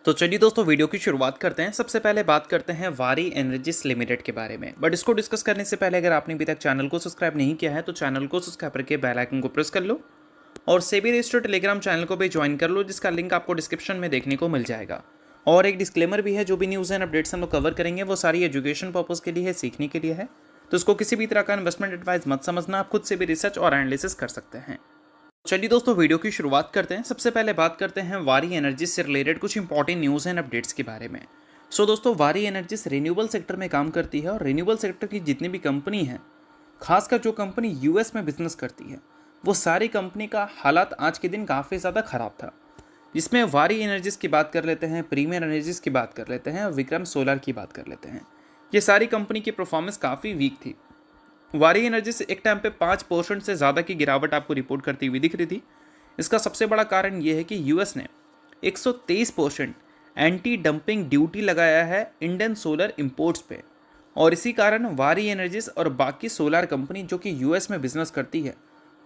तो चलिए दोस्तों वीडियो की शुरुआत करते हैं। सबसे पहले बात करते हैं वारी एनर्जीज लिमिटेड के बारे में। बट इसको डिस्कस करने से पहले अगर आपने अभी तक चैनल को सब्सक्राइब नहीं किया है तो चैनल को सब्सक्राइब करके बेल आइकन को प्रेस कर लो और सेबी रजिस्टर्ड टेलीग्राम चैनल को भी ज्वाइन कर लो, जिसका लिंक आपको डिस्क्रिप्शन में देखने को मिल जाएगा। और एक डिस्क्लेमर भी है, जो भी न्यूज़ एंड अपडेट्स हम लोग कवर करेंगे वो सारी एजुकेशन पर्पज़ के लिए है, सीखने के लिए है। तो इसको किसी भी तरह का इन्वेस्टमेंट एडवाइस मत समझना, आप खुद से भी रिसर्च और एनालिसिस कर सकते हैं। चलिए दोस्तों वीडियो की शुरुआत करते हैं। सबसे पहले बात करते हैं वारी एनर्जी से रिलेटेड कुछ इंपॉर्टेंट न्यूज़ एंड अपडेट्स के बारे में। दोस्तों वारी एनर्जीज रिन्यूएबल सेक्टर में काम करती है और रिन्यूएबल सेक्टर की जितनी भी कंपनी हैं, खासकर जो कंपनी यूएस में बिजनेस करती है, वो सारी कंपनी का हालात आज के दिन काफ़ी ज़्यादा ख़राब था। जिसमें वारी एनर्जीज की बात कर लेते हैं, प्रीमियर एनर्जीज की बात कर लेते हैं और विक्रम सोलर की बात कर लेते हैं। ये सारी कंपनी की परफॉर्मेंस काफ़ी वीक थी। वारी एनर्जी से एक टाइम पे 5% से ज़्यादा की गिरावट आपको रिपोर्ट करती हुई दिख रही थी। इसका सबसे बड़ा कारण यह है कि यूएस ने 123% एंटी डंपिंग ड्यूटी लगाया है इंडियन सोलर इंपोर्ट्स पे। और इसी कारण वारी एनर्जीज और बाकी सोलर कंपनी जो कि यूएस में बिजनेस करती है,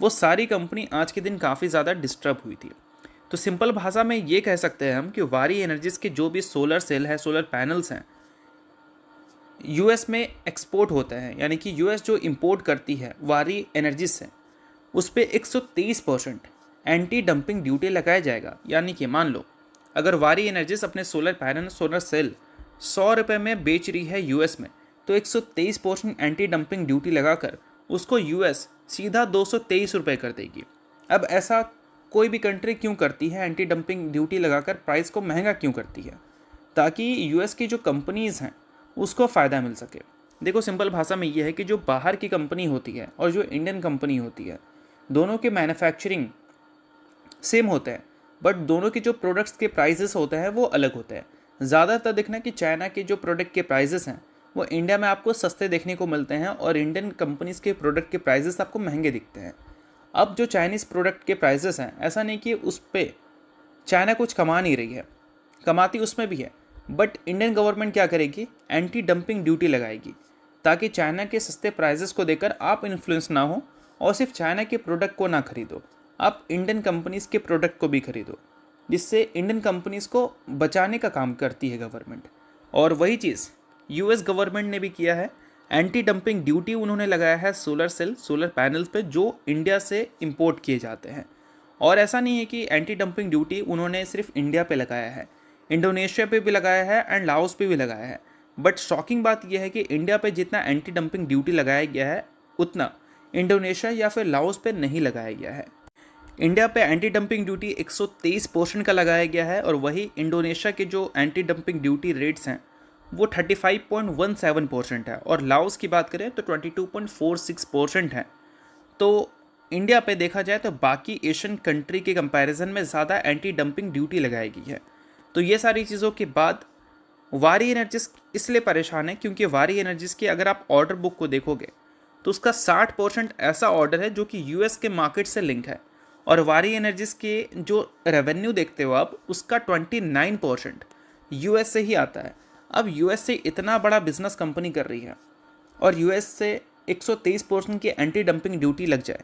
वो सारी कंपनी आज के दिन काफ़ी ज़्यादा डिस्टर्ब हुई थी। तो सिंपल भाषा में ये कह सकते हैं हम कि वारी एनर्जीज के जो भी सोलर सेल है, सोलर पैनल्स हैं, यूएस में एक्सपोर्ट होते हैं, यानी कि यूएस जो इंपोर्ट करती है वारी एनर्जी से, उस पर 123% एंटी डंपिंग ड्यूटी लगाया जाएगा। यानी कि मान लो अगर वारी एनर्जीज अपने सोलर पैनल, सोलर सेल 100 रुपये में बेच रही है यूएस में, तो 123% एंटी डंपिंग ड्यूटी लगाकर उसको यूएस सीधा 223 रुपये कर देगी। अब ऐसा कोई भी कंट्री क्यों करती है, एंटी डंपिंग ड्यूटी लगाकर प्राइस को महंगा क्यों करती है? ताकि यूएस की जो कंपनीज़ हैं उसको फ़ायदा मिल सके। देखो सिंपल भाषा में ये है कि जो बाहर की कंपनी होती है और जो इंडियन कंपनी होती है, दोनों के मैन्युफैक्चरिंग सेम होते हैं, बट दोनों के जो प्रोडक्ट्स के प्राइजेस होते हैं वो अलग होते हैं। ज़्यादातर देखना कि चाइना के जो प्रोडक्ट के प्राइजेस हैं वो इंडिया में आपको सस्ते देखने को मिलते हैं और इंडियन कंपनीज़ के प्रोडक्ट के प्राइजेस आपको महंगे दिखते हैं। अब जो चाइनीज़ प्रोडक्ट के प्राइजेस हैं, ऐसा नहीं कि उस पर चाइना कुछ कमा नहीं रही है, कमाती उसमें भी है, बट इंडियन गवर्नमेंट क्या करेगी, एंटी डंपिंग ड्यूटी लगाएगी ताकि चाइना के सस्ते प्राइजेस को देकर आप इन्फ्लुएंस ना हो और सिर्फ चाइना के प्रोडक्ट को ना खरीदो, आप इंडियन कंपनीज़ के प्रोडक्ट को भी खरीदो, जिससे इंडियन कंपनीज़ को बचाने का काम करती है गवर्नमेंट। और वही चीज़ यूएस गवर्नमेंट ने भी किया है। एंटी डंपिंग ड्यूटी उन्होंने लगाया है सोलर सेल, सोलर पैनल्स पे जो इंडिया से इंपोर्ट किए जाते हैं। और ऐसा नहीं है कि एंटी डंपिंग ड्यूटी उन्होंने सिर्फ इंडिया पे लगाया है, इंडोनेशिया पे भी लगाया है एंड लाओस पे भी लगाया है। बट शॉकिंग बात यह है कि इंडिया पे जितना एंटी डंपिंग ड्यूटी लगाया गया है उतना इंडोनेशिया या फिर लाओस पे नहीं लगाया गया है। इंडिया पे एंटी डंपिंग ड्यूटी 123% का लगाया गया है और वही इंडोनेशिया के जो एंटी डंपिंग ड्यूटी रेट्स हैं वो 35.17% है और लाओस की बात करें तो 22.46% है। तो इंडिया पे देखा जाए तो बाकी एशियन कंट्री के कंपैरिजन में ज़्यादा एंटी डंपिंग ड्यूटी लगाई गई है। तो ये सारी चीज़ों के बाद वारी एनर्जीज इसलिए परेशान है क्योंकि वारी एनर्जीज की अगर आप ऑर्डर बुक को देखोगे तो उसका 60% ऐसा ऑर्डर है जो कि यूएस के मार्केट से लिंक है और वारी एनर्जीज के जो रेवेन्यू देखते हो आप, उसका 29% यूएस से ही आता है। अब यूएस से इतना बड़ा बिजनेस कंपनी कर रही है और यूएस से 123% की एंटी डंपिंग ड्यूटी लग जाए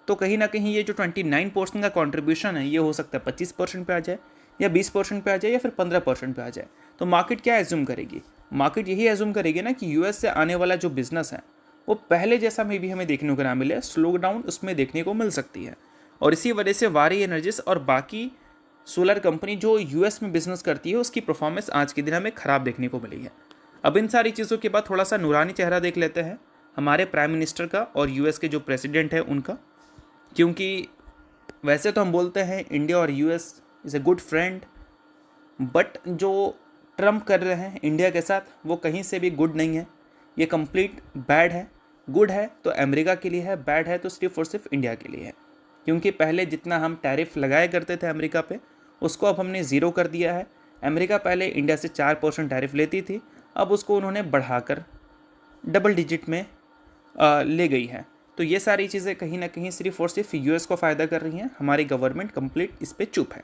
तो कहीं ना कहीं ये जो 29% का कंट्रीब्यूशन है ये हो सकता है 25% पे आ जाए या 20% पे आ जाए या फिर 15% पे आ जाए। तो मार्केट क्या एज्यूम करेगी? मार्केट यही एज्यूम करेगी ना कि यूएस से आने वाला जो बिजनेस है वो पहले जैसा में भी हमें देखने को ना मिले, स्लो डाउन उसमें देखने को मिल सकती है। और इसी वजह से वारी एनर्जीज और बाकी सोलर कंपनी जो यूएस में बिजनेस करती है उसकी परफॉर्मेंस आज के दिन हमें ख़राब देखने को मिली है। अब इन सारी चीज़ों के बाद थोड़ा सा नूरानी चेहरा देख लेते हैं हमारे प्राइम मिनिस्टर का और यूएस के जो प्रेसिडेंट है उनका। क्योंकि वैसे तो हम बोलते हैं इंडिया और US is a good friend, but जो ट्रम्प कर रहे हैं इंडिया के साथ वो कहीं से भी गुड नहीं है, ये कंप्लीट बैड है। गुड है तो अमेरिका के लिए है, बैड है तो सिर्फ और सिर्फ इंडिया के लिए है। क्योंकि पहले जितना हम टैरिफ लगाया करते थे अमेरिका पे, उसको अब हमने ज़ीरो कर दिया है। अमेरिका पहले इंडिया से 4% टैरिफ लेती थी, अब उसको उन्होंने बढ़ाकर डबल डिजिट में ले गई है। तो ये सारी चीज़ें कहीं ना कहीं सिर्फ और सिर्फ यूएस को फ़ायदा कर रही हैं। हमारी गवर्नमेंट कंप्लीट इस पर चुप है।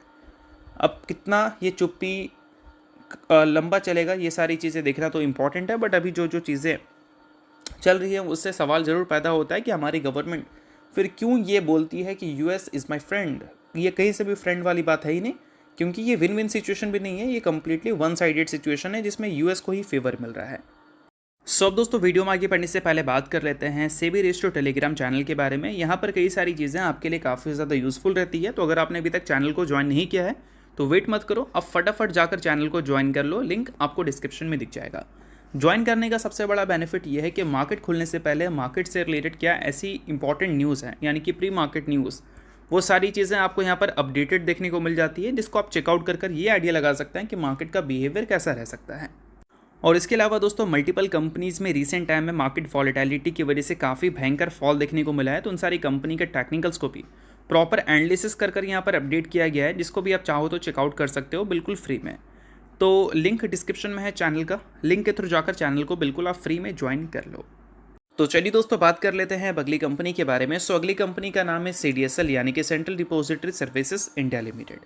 अब कितना ये चुप्पी लंबा चलेगा ये सारी चीज़ें देखना तो इम्पॉर्टेंट है। बट अभी जो जो चीज़ें चल रही है उससे सवाल ज़रूर पैदा होता है कि हमारी गवर्नमेंट फिर क्यों ये बोलती है कि यूएस इज़ माई फ्रेंड। ये कहीं से भी फ्रेंड वाली बात है ही नहीं। क्योंकि ये विन विन सिचुएशन भी नहीं है, ये कम्प्लीटली वन साइडेड सिचुएशन है जिसमें यूएस को ही फेवर मिल रहा है। अब दोस्तों वीडियो में आगे बढ़ने से पहले बात कर लेते हैं सेबी रजिस्टर्ड टेलीग्राम चैनल के बारे में। यहाँ पर कई सारी चीज़ें आपके लिए काफ़ी ज़्यादा यूजफुल रहती है, तो अगर आपने अभी तक चैनल को ज्वाइन नहीं किया है तो वेट मत करो, अब फटाफट जाकर चैनल को ज्वाइन कर लो, लिंक आपको डिस्क्रिप्शन में दिख जाएगा। ज्वाइन करने का सबसे बड़ा बेनिफिट ये है कि मार्केट खुलने से पहले मार्केट से रिलेटेड क्या ऐसी इंपॉर्टेंट न्यूज़ है, यानी कि प्री मार्केट न्यूज़, वो सारी चीज़ें आपको यहाँ पर अपडेटेड देखने को मिल जाती है, जिसको आप चेकआउट कर ये आइडिया लगा सकते हैं कि मार्केट का बिहेवियर कैसा रह सकता है। और इसके अलावा दोस्तों मल्टीपल कंपनीज़ में रिसेंट टाइम में मार्केट वॉलेटिलिटी की वजह से काफ़ी भयंकर फॉल देखने को मिला है, तो उन सारी कंपनी के टेक्निकल्स को भी प्रॉपर एनालिसिस कर यहाँ पर अपडेट किया गया है, जिसको भी आप चाहो तो चेकआउट कर सकते हो बिल्कुल फ्री में। तो लिंक डिस्क्रिप्शन में है चैनल का, लिंक के थ्रू जाकर चैनल को बिल्कुल आप फ्री में ज्वाइन कर लो। तो चलिए दोस्तों बात कर लेते हैं अब अगली कंपनी के बारे में। अगली कंपनी का नाम है CDSL यानी कि central depository services India limited.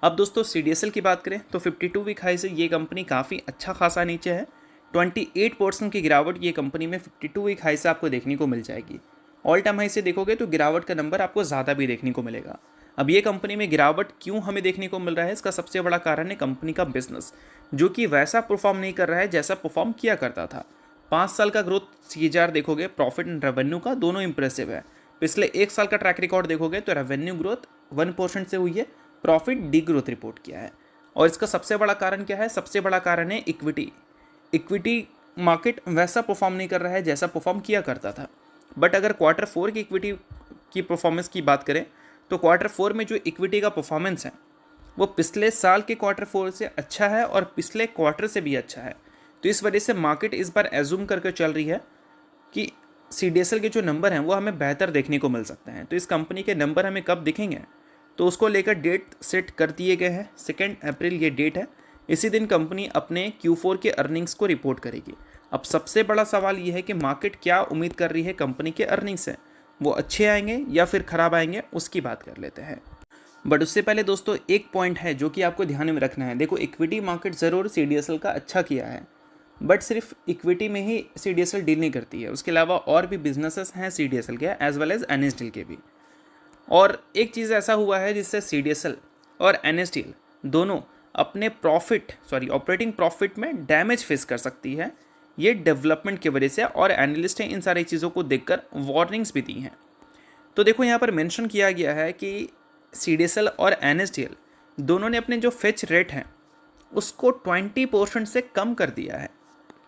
अब दोस्तों CDSL की बात करें तो 52 वीक हाई से ये कंपनी काफ़ी अच्छा खासा नीचे है। 28% की गिरावट ये कंपनी में 52 वीक हाई से आपको देखने को मिल जाएगी। ऑल टाइम हाई से देखोगे तो गिरावट का नंबर आपको ज़्यादा भी देखने को मिलेगा। अब ये कंपनी में गिरावट क्यों हमें देखने को मिल रहा है, इसका सबसे बड़ा कारण है कंपनी का बिजनेस, जो कि वैसा परफॉर्म नहीं कर रहा है जैसा परफॉर्म किया करता था। 5 साल का ग्रोथ CAGR देखोगे, प्रॉफिट एंड रेवेन्यू का दोनों इंप्रेसिव है। पिछले 1 साल का ट्रैक रिकॉर्ड देखोगे तो रेवेन्यू ग्रोथ 1% से हुई है, प्रॉफिट डी ग्रोथ रिपोर्ट किया है। और इसका सबसे बड़ा कारण क्या है, सबसे बड़ा कारण है इक्विटी मार्केट वैसा परफॉर्म नहीं कर रहा है जैसा परफॉर्म किया करता था। बट अगर Q4 की इक्विटी की परफॉर्मेंस की बात करें तो Q4 में जो इक्विटी का परफॉर्मेंस है वो पिछले साल के Q4 से अच्छा है और पिछले क्वार्टर से भी अच्छा है। तो इस वजह से मार्केट इस बार एज्यूम करके चल रही है कि CDSL के जो नंबर हैं वो हमें बेहतर देखने को मिल सकते हैं। तो इस कंपनी के नंबर हमें कब दिखेंगे, तो उसको लेकर डेट सेट कर दिए गए हैं। 2 अप्रैल ये डेट है, इसी दिन कंपनी अपने Q4 के अर्निंग्स को रिपोर्ट करेगी। अब सबसे बड़ा सवाल ये है कि मार्केट क्या उम्मीद कर रही है कंपनी के अर्निंग्स से, वो अच्छे आएंगे या फिर ख़राब आएंगे, उसकी बात कर लेते हैं। बट उससे पहले दोस्तों एक पॉइंट है जो कि आपको ध्यान में रखना है। देखो इक्विटी मार्केट ज़रूर CDSL का अच्छा किया है, बट सिर्फ इक्विटी में ही CDSL डील नहीं करती है, उसके अलावा और भी बिजनेसेस हैं CDSL के एज वेल एज NSDL के भी। और एक चीज़ ऐसा हुआ है जिससे CDSL और NSDL दोनों अपने ऑपरेटिंग प्रॉफिट में डैमेज फेस कर सकती है, ये डेवलपमेंट की वजह से। और एनालिस्ट ने इन सारी चीज़ों को देखकर वार्निंग्स भी दी हैं। तो देखो यहाँ पर मेंशन किया गया है कि CDSL और NSDL दोनों ने अपने जो फेच रेट हैं उसको 20% से कम कर दिया है।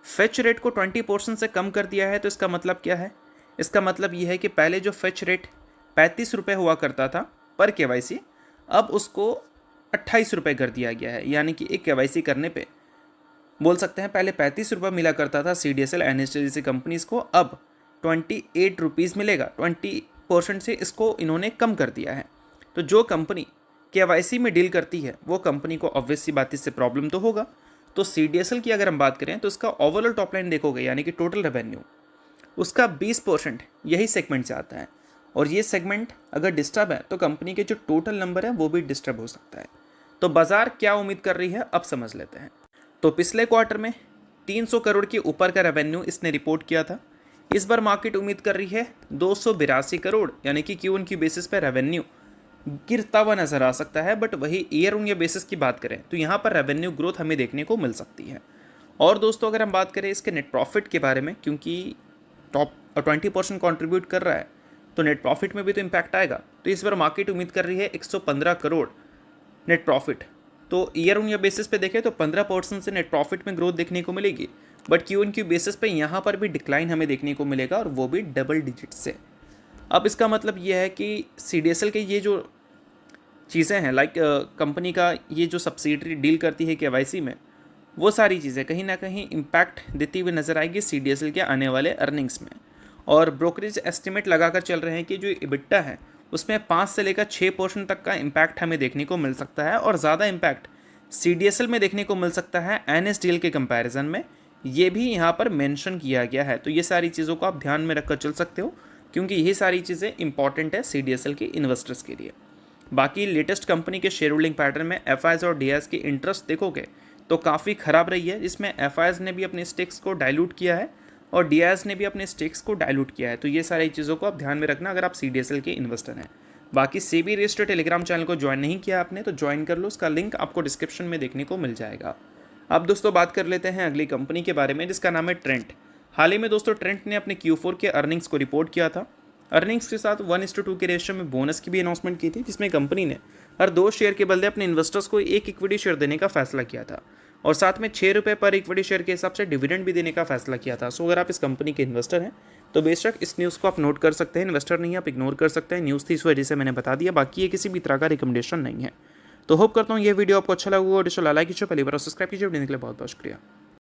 फेच रेट को 20% से कम कर दिया है, तो इसका मतलब क्या है, इसका मतलब ये है कि पहले जो फेच रेट 35 रुपये हुआ करता था पर KYC, अब उसको 28 रुपये कर दिया गया है। यानी कि एक KYC करने पे बोल सकते हैं पहले 35 रुपये मिला करता था CDSL NSDL जैसी कंपनीज़ को, अब 28 रुपीज़ मिलेगा। 20% से इसको इन्होंने कम कर दिया है। तो जो कंपनी KYC में डील करती है वो कंपनी को ऑब्वियस सी बात इससे प्रॉब्लम तो होगा। तो CDSL की अगर हम बात करें तो इसका ओवरऑल टॉप लाइन देखोगे, यानी कि टोटल रेवेन्यू, उसका 20% यही सेगमेंट से आता है। और ये सेगमेंट अगर डिस्टर्ब है तो कंपनी के जो टोटल नंबर है वो भी डिस्टर्ब हो सकता है। तो बाजार क्या उम्मीद कर रही है अब समझ लेते हैं। तो पिछले क्वार्टर में 300 करोड़ के ऊपर का रेवेन्यू इसने रिपोर्ट किया था। इस बार मार्केट उम्मीद कर रही है 282 करोड़, यानी कि Q1 बेसिस पर रेवेन्यू गिरता हुआ नजर आ सकता है। बट वही ईयर ऑन ईयर बेसिस की बात करें तो यहाँ पर रेवेन्यू ग्रोथ हमें देखने को मिल सकती है। और दोस्तों अगर हम बात करें इसके नेट प्रॉफिट के बारे में, क्योंकि टॉप 20% कॉन्ट्रीब्यूट कर रहा है तो नेट प्रॉफिट में भी तो इम्पैक्ट आएगा। तो इस बार मार्केट उम्मीद कर रही है 115 करोड़ नेट प्रॉफिट। तो ईयर ऑन ईयर बेसिस पे देखें तो 15% से नेट प्रॉफिट में ग्रोथ देखने को मिलेगी। बट Q1 बेसिस पे यहाँ पर भी डिक्लाइन हमें देखने को मिलेगा, और वो भी डबल डिजिट से। अब इसका मतलब ये है कि CDSL के ये जो चीज़ें हैं, लाइक कंपनी का ये जो सब्सिडरी डील करती है KYC में, वो सारी चीज़ें कहीं ना कहीं इम्पैक्ट देती हुई नजर आएगी CDSL के आने वाले अर्निंग्स में। और ब्रोकरेज एस्टिमेट लगाकर चल रहे हैं कि जो EBITDA है उसमें 5 से लेकर 6% तक का इम्पैक्ट हमें देखने को मिल सकता है, और ज़्यादा इम्पैक्ट CDSL में देखने को मिल सकता है NSDL के कंपैरिजन में। ये भी यहाँ पर मेंशन किया गया है। तो ये सारी चीज़ों को आप ध्यान में रखकर चल सकते हो, क्योंकि यही सारी चीज़ें इंपॉर्टेंट है CDSL के इन्वेस्टर्स के लिए। बाकी लेटेस्ट कंपनी के शेयर होल्डिंग पैटर्न में FIs और DIs की इंटरेस्ट देखोगे तो काफ़ी ख़राब रही है, जिसमें FIs ने भी अपने स्टेक्स को डाइल्यूट किया है और DIs ने भी अपने स्टेक्स को डाइल्यूट किया है। तो ये सारी चीज़ों को आप ध्यान में रखना अगर आप CDSL के इन्वेस्टर हैं। बाकी सेबी रजिस्टर्ड टेलीग्राम चैनल को ज्वाइन नहीं किया आपने तो ज्वाइन कर लो, उसका लिंक आपको डिस्क्रिप्शन में देखने को मिल जाएगा। अब दोस्तों बात कर लेते हैं अगली कंपनी के बारे में जिसका नाम है ट्रेंट। हाल ही में दोस्तों ट्रेंट ने अपने Q4 के अर्निंग्स को रिपोर्ट किया था। अर्निंग्स के साथ 1:2 के रेशियो में बोनस की भी अनाउंसमेंट की थी, जिसमें कंपनी ने हर 2 शेयर के बदले अपने इन्वेस्टर्स को 1 इक्विटी शेयर देने का फैसला किया था और साथ में 6 रुपये पर इक्विटी शेयर के हिसाब से डिविडेंड भी देने का फैसला किया था। सो अगर आप इस कंपनी के इन्वेस्टर हैं तो बेशक इस न्यूज़ को आप नोट कर सकते हैं। इन्वेस्टर नहीं आप इग्नोर कर सकते हैं, न्यूज़ थी इस वजह से मैंने बता दिया, बाकी ये किसी भी तरह का रिकमेंडेशन नहीं है। तो होप करता हूँ ये वीडियो आपको अच्छा लगा और लाइक कीजिए, पहली बार सब्सक्राइब कीजिए। देखने के लिए बहुत बहुत शुक्रिया।